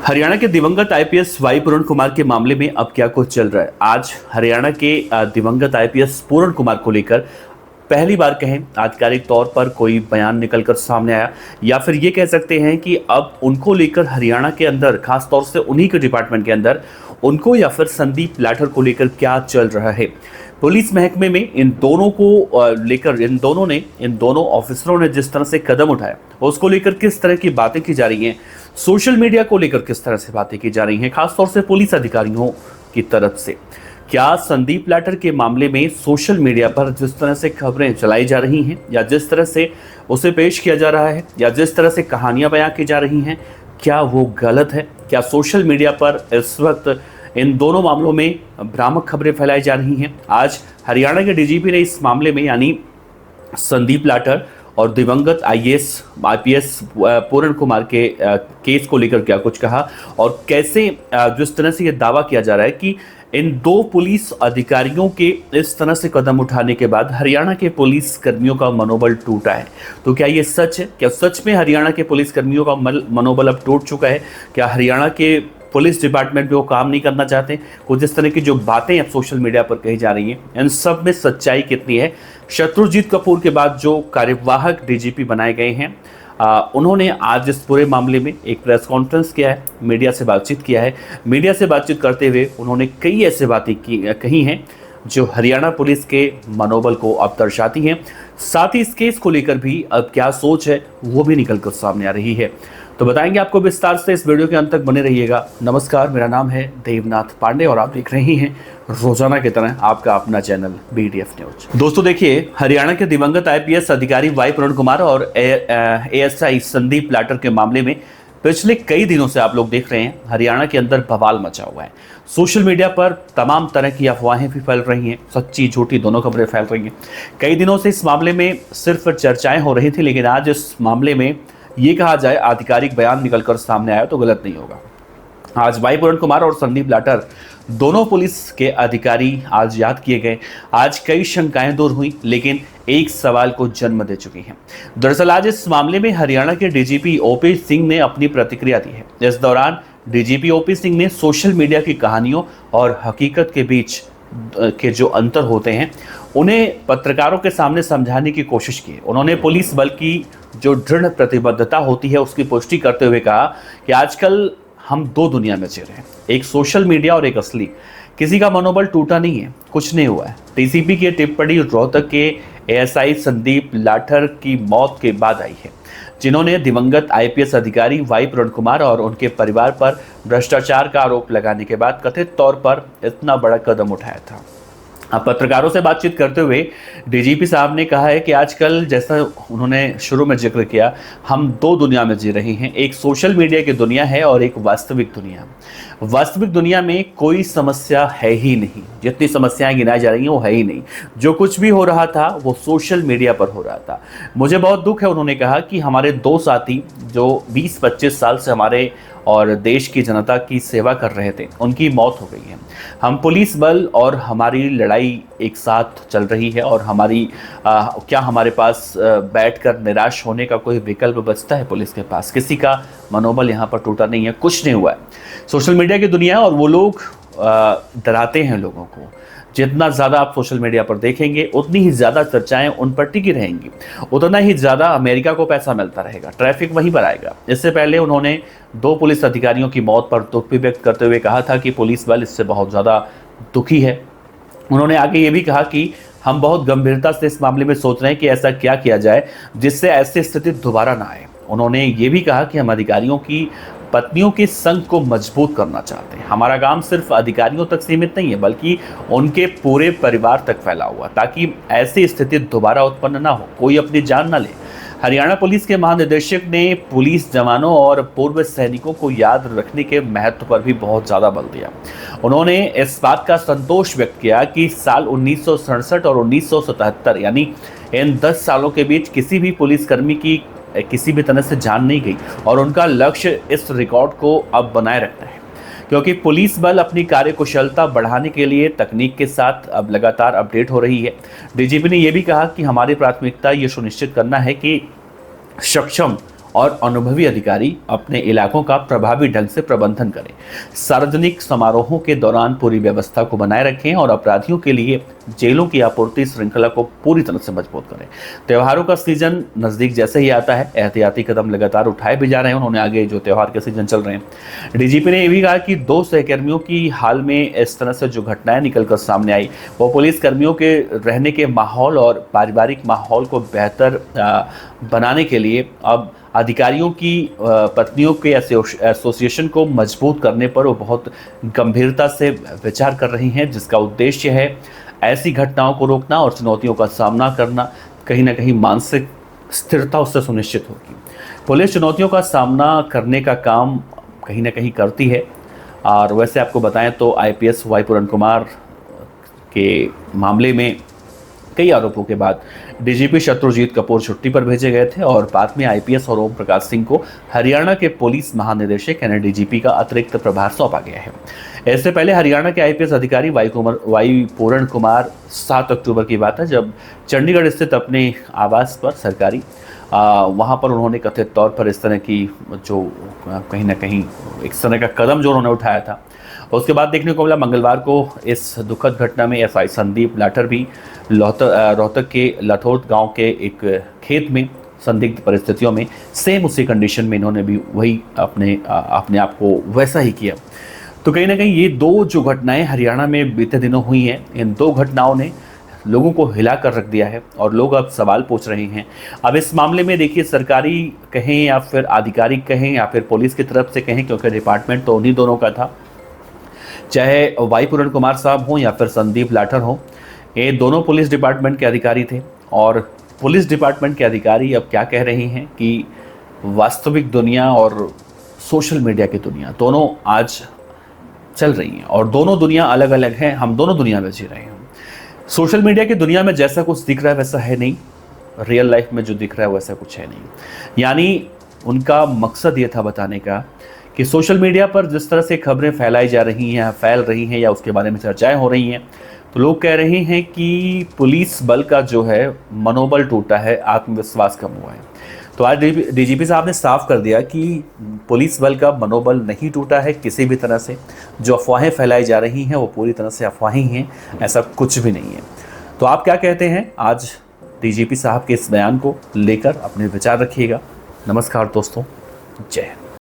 हरियाणा के दिवंगत IPS Y पूरण कुमार के मामले में अब क्या कुछ चल रहा है। आज हरियाणा के दिवंगत आईपीएस पूरण कुमार को लेकर पहली बार कहें आधिकारिक तौर पर कोई बयान निकलकर सामने आया, या फिर ये कह सकते हैं कि अब उनको लेकर हरियाणा के अंदर, खास तौर से उन्हीं के डिपार्टमेंट के अंदर, उनको या फिर संदीप लाठर को लेकर क्या चल रहा है। पुलिस महकमे में इन दोनों को लेकर इन दोनों ऑफिसरों ने जिस तरह से कदम उठाया, उसको लेकर किस तरह की बातें की जा रही हैं, सोशल मीडिया को लेकर किस तरह से बातें की जा रही हैं, खासतौर से पुलिस अधिकारियों की तरफ से। क्या संदीप लाठर के मामले में सोशल मीडिया पर जिस तरह से खबरें चलाई जा रही हैं, या जिस तरह से उसे पेश किया जा रहा है, या जिस तरह से कहानियां बयां की जा रही हैं, क्या वो गलत है? क्या सोशल मीडिया पर इस वक्त इन दोनों मामलों में भ्रामक खबरें फैलाई जा रही हैं? आज हरियाणा के डीजीपी ने इस मामले में, यानी संदीप लाठर और दिवंगत आईपीएस पूरण कुमार के केस को लेकर क्या कुछ कहा, और कैसे जिस तरह से ये दावा किया जा रहा है कि इन दो पुलिस अधिकारियों के इस तरह से कदम उठाने के बाद हरियाणा के पुलिस कर्मियों का मनोबल टूटा है। तो क्या ये सच है? क्या सच में हरियाणा के पुलिस कर्मियों का मनोबल अब टूट चुका है? क्या हरियाणा के पुलिस डिपार्टमेंट में वो काम नहीं करना चाहते? कुछ इस तरह की जो बातें अब सोशल मीडिया पर कही जा रही हैं, इन सब में सच्चाई कितनी है? शत्रुजीत कपूर के बाद जो कार्यवाहक डीजीपी बनाए गए हैं, उन्होंने आज इस पूरे मामले में एक प्रेस कॉन्फ्रेंस किया है, मीडिया से बातचीत किया है। मीडिया से बातचीत करते हुए उन्होंने कई ऐसे बातें कही हैं जो हरियाणा पुलिस के मनोबल को अब दर्शाती हैं। साथ ही इस केस को लेकर भी अब क्या सोच है वो भी निकलकर सामने आ रही है। तो बताएंगे आपको विस्तार से, इस वीडियो के अंत तक बने रहिएगा। नमस्कार, मेरा नाम है देवनाथ पांडे और आप देख रहे हैं रोजाना की तरह आपका अपना चैनल BDF न्यूज। दोस्तों देखिए, हरियाणा के दिवंगत आईपीएस अधिकारी वाई पूरण कुमार और एएसआई संदीप लाठर के मामले में पिछले कई दिनों से आप लोग देख रहे हैं हरियाणा के अंदर बवाल मचा हुआ है। सोशल मीडिया पर तमाम तरह की अफवाहें भी फैल रही हैं, सच्ची झूठी दोनों खबरें फैल रही हैं। कई दिनों से इस मामले में सिर्फ चर्चाएं हो रही थी, लेकिन आज इस मामले में ये कहा जाए आधिकारिक बयान निकलकर सामने आया तो गलत नहीं होगा। आज वाई पूरण कुमार और संदीप लाठर दोनों पुलिस के अधिकारी आज याद किए गए। आज कई शंकाएं दूर हुई, लेकिन एक सवाल को जन्म दे चुकी हैं। दरअसल आज इस मामले में हरियाणा के डीजीपी ओपी सिंह ने अपनी प्रतिक्रिया दी है। इस दौरान डीजीपी ओपी सिंह ने सोशल मीडिया की कहानियों और हकीकत के बीच के जो अंतर होते हैं उन्हें पत्रकारों के सामने समझाने की कोशिश की। उन्होंने पुलिस बल की जो दृढ़ प्रतिबद्धता होती है उसकी पुष्टि करते हुए कहा कि आजकल हम दो दुनिया में जी रहे हैं, एक सोशल मीडिया और एक असली। किसी का मनोबल टूटा नहीं है, कुछ नहीं हुआ है। टीसीपी की टिप्पणी रोहतक के एएसआई संदीप लाठर की मौत के बाद आई है, जिन्होंने दिवंगत आईपीएस अधिकारी वाई पूरण कुमार और उनके परिवार पर भ्रष्टाचार का आरोप लगाने के बाद कथित तौर पर इतना बड़ा कदम उठाया था। अब पत्रकारों से बातचीत करते हुए डीजीपी साहब ने कहा है कि आजकल, जैसा उन्होंने शुरू में जिक्र किया, हम दो दुनिया में जी रहे हैं, एक सोशल मीडिया की दुनिया है और एक वास्तविक दुनिया। वास्तविक दुनिया में कोई समस्या है ही नहीं, जितनी समस्याएं गिनाई जा रही हैं वो है ही नहीं। जो कुछ भी हो रहा था वो सोशल मीडिया पर हो रहा था। मुझे बहुत दुख है, उन्होंने कहा, कि हमारे दो साथी जो 20-25 साल से हमारे और देश की जनता की सेवा कर रहे थे, उनकी मौत हो गई है। हम पुलिस बल और हमारी लड़ाई एक साथ चल रही है, और क्या हमारे पास बैठकर निराश होने का कोई विकल्प बचता है? पुलिस के पास किसी का मनोबल यहाँ पर टूटा नहीं है, कुछ नहीं हुआ है। सोशल मीडिया की दुनिया है और वो लोग डराते हैं लोगों को। जितना ज़्यादा आप सोशल मीडिया पर देखेंगे उतनी ही ज़्यादा चर्चाएं उन पर टिकी रहेंगी, उतना ही ज़्यादा अमेरिका को पैसा मिलता रहेगा, ट्रैफिक वहीं पर आएगा। इससे पहले उन्होंने दो पुलिस अधिकारियों की मौत पर दुख भी व्यक्त करते हुए कहा था कि पुलिस बल इससे बहुत ज़्यादा दुखी है। उन्होंने आगे ये भी कहा कि हम बहुत गंभीरता से इस मामले में सोच रहे हैं कि ऐसा क्या किया जाए जिससे ऐसी स्थिति दोबारा ना आए। उन्होंने ये भी कहा कि हम अधिकारियों की पत्नियों के संघ को मजबूत करना चाहते हैं। हमारा काम सिर्फ अधिकारियों तक सीमित नहीं है, बल्कि उनके पूरे परिवार तक फैला हुआ, ताकि ऐसी स्थिति दोबारा उत्पन्न ना हो, कोई अपनी जान ना ले। हरियाणा पुलिस के महानिदेशक ने पुलिस जवानों और पूर्व सैनिकों को याद रखने के महत्व पर भी बहुत ज़्यादा बल दिया। उन्होंने इस बात का संतोष व्यक्त किया कि साल 1967 और 1977, यानी इन 10 सालों के बीच किसी भी पुलिसकर्मी की किसी भी तरह से जान नहीं गई, और उनका लक्ष्य इस रिकॉर्ड को अब बनाए रखना है, क्योंकि पुलिस बल अपनी कार्यकुशलता बढ़ाने के लिए तकनीक के साथ अब लगातार अपडेट हो रही है। डीजीपी ने यह भी कहा कि हमारी प्राथमिकता ये सुनिश्चित करना है कि सक्षम और अनुभवी अधिकारी अपने इलाकों का प्रभावी ढंग से प्रबंधन करें। सार्वजनिक समारोहों के दौरान पूरी व्यवस्था को बनाए रखें और अपराधियों के लिए जेलों की आपूर्ति श्रृंखला को पूरी तरह से मजबूत करें। त्योहारों का सीजन नजदीक जैसे ही आता है, एहतियाती कदम लगातार उठाए भी जा रहे हैं उन्होंने। आगे जो त्योहार के सीजन चल रहे हैं, डीजीपी ने यह भी कहा कि 2 सहकर्मियों की हाल में इस तरह से जो घटनाएं निकलकर सामने आई, वो पुलिस कर्मियों के रहने के माहौल और पारिवारिक माहौल को बेहतर बनाने के लिए अब अधिकारियों की पत्नियों के एसोसिएशन को मजबूत करने पर वो बहुत गंभीरता से विचार कर रही हैं, जिसका उद्देश्य है ऐसी घटनाओं को रोकना और चुनौतियों का सामना करना। कहीं ना कहीं मानसिक स्थिरता उससे सुनिश्चित होगी। पुलिस चुनौतियों का सामना करने का काम कहीं ना कहीं करती है। और वैसे आपको बताएं तो आईपीएस वाई पूरण कुमार के मामले में कई आरोपों के बाद डीजीपी शत्रुजीत कपूर छुट्टी पर भेजे गए थे और बाद में आईपीएस और ओम प्रकाश सिंह को हरियाणा के पुलिस महानिदेशक यानी डीजीपी का अतिरिक्त प्रभार सौंपा गया है। इससे पहले हरियाणा के आईपीएस अधिकारी वाई पूरण कुमार 7 अक्टूबर की बात है, जब चंडीगढ़ स्थित अपने आवास पर सरकारी वहाँ पर उन्होंने कथित तौर पर इस तरह की जो कहीं ना कहीं एक तरह का कदम जो उन्होंने उठाया था, उसके बाद देखने को मिला मंगलवार को इस दुखद घटना में एसआई संदीप लाठर भी रोहतक के लठौत गांव के एक खेत में संदिग्ध परिस्थितियों में सेम उसी कंडीशन में इन्होंने भी वही अपने आप को वैसा ही किया। तो कहीं ना कहीं ये 2 जो घटनाएं हरियाणा में बीते दिनों हुई हैं, इन 2 घटनाओं ने लोगों को हिला कर रख दिया है और लोग अब सवाल पूछ रहे हैं। अब इस मामले में देखिए, सरकारी कहें या फिर आधिकारिक कहें या फिर पुलिस की तरफ से कहें, क्योंकि डिपार्टमेंट तो उन्हीं दोनों का था, चाहे वाई पूरण कुमार साहब हों या फिर संदीप लाठर हों, ये दोनों पुलिस डिपार्टमेंट के अधिकारी थे। और पुलिस डिपार्टमेंट के अधिकारी अब क्या कह रहे हैं कि वास्तविक दुनिया और सोशल मीडिया की दुनिया दोनों आज चल रही हैं और दोनों दुनिया अलग अलग हैं। हम दोनों दुनिया में जी रहे हैं। सोशल मीडिया की दुनिया में जैसा कुछ दिख रहा है वैसा है नहीं, रियल लाइफ में जो दिख रहा है वैसा कुछ है नहीं। यानी उनका मकसद ये था बताने का कि सोशल मीडिया पर जिस तरह से खबरें फैलाई जा रही हैं, फैल रही हैं या उसके बारे में चर्चाएं हो रही हैं, तो लोग कह रहे हैं कि पुलिस बल का जो है मनोबल टूटा है, आत्मविश्वास कम हुआ है। तो आज डीजीपी साहब ने साफ कर दिया कि पुलिस बल का मनोबल नहीं टूटा है किसी भी तरह से। जो अफवाहें फैलाई जा रही हैं वो पूरी तरह से अफवाहें हैं, ऐसा कुछ भी नहीं है। तो आप क्या कहते हैं आज डीजीपी साहब के इस बयान को लेकर? अपने विचार रखिएगा। नमस्कार दोस्तों, जय हिंद।